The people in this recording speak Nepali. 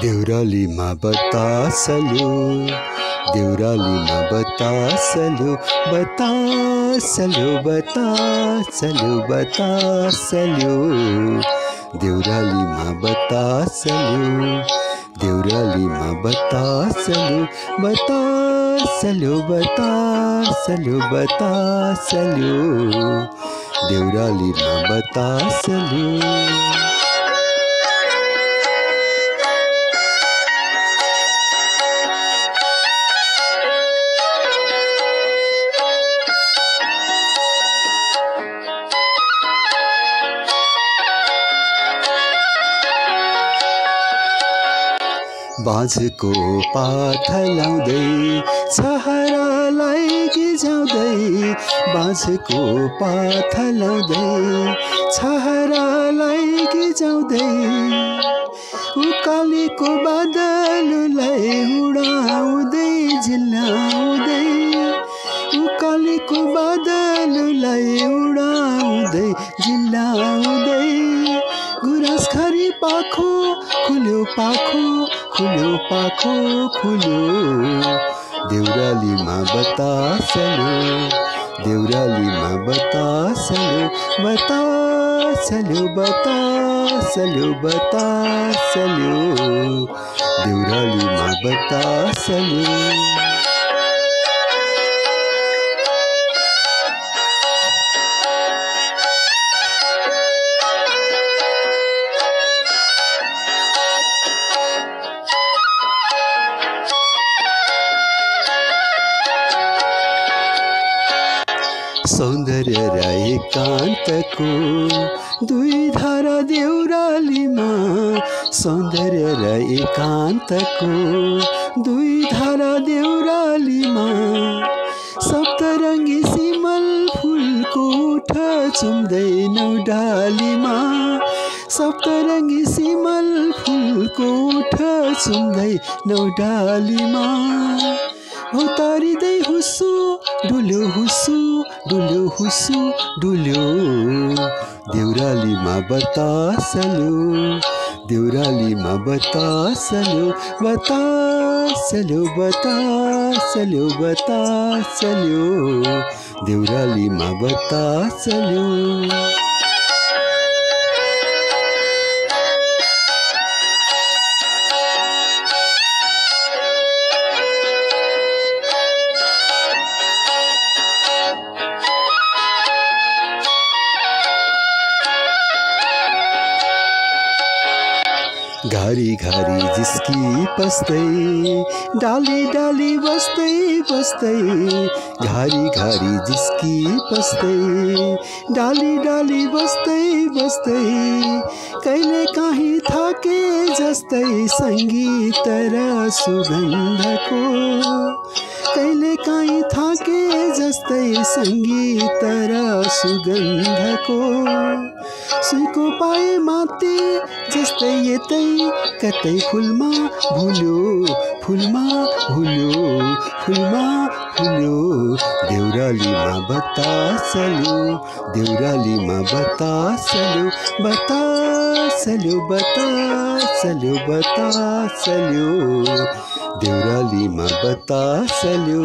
देउरालीमा बतासल्यो देउरालीमा बतासल्यो बतासल्यो बतासल्यो बतासल्यो देउरालीमा बतासल्यो देउरालीमा बतासल्यो बतासल्यो बतासल्यो बतासल्यो देउरालीमा बतासल्यो बाँझको पात लाउँदै छहरालाई गिजाउँदै बाँझको पात लाउँदै छहरालाई गिजाउँदै उकालीको बादललाई उडाउँदै झिल्लाउँदै उकालीको बादललाई उडाउँदै झिल्लाउँदै गुराँस खरी पाखो खुल्यो पाखो खुल्यो पाखो खुल्यो देउरालीमा बतासल्यो देउरालीमा बतासल्यो बतासल्यो बतासल्यो बतासल्यो देउरालीमा बतासल्यो सौन्दर्य र एकान्तको दुई धारा देउरालीमा सौन्दर्य र एकान्तको दुई धारा देउरालीमा सप्तरङ्गी सिमल फुलको उठ चुम्दै नौडालीमा सप्तरङ्गी सिमल फुलको उठ चुम्दै नौडालीमा तारिँदै हुस्सु डुल्यो हुस्सु डुल्यो हुस्सु डुल्यो देउरालीमा बतासल्यो देउरालीमा बतासल्यो बतासल्यो बतासल्यो बतासल्यो देउरालीमा बतासल्यो घारी घारी जिस्की पस्दै डाली डाली बस्दै बस्दै घारी घारी जिस्की पस्दै डाली डाली बस्दै बस्दै कहिले काहीँ थाके जस्तै सङ्गीत र सुगन्धको कहिले काहीँ थाके जस्तै सङ्गीत र सुगन्धको सुनको पाए माते जस्तै यतै कतै फुलमा भुल्यो फुलमा भुल्यो फुलमा भुल्यो देउरालीमा बतासल्यो देउरालीमा बतासल्यो बतासल्यो बतासल्यो बतासल्यो देउरालीमा बतासल्यो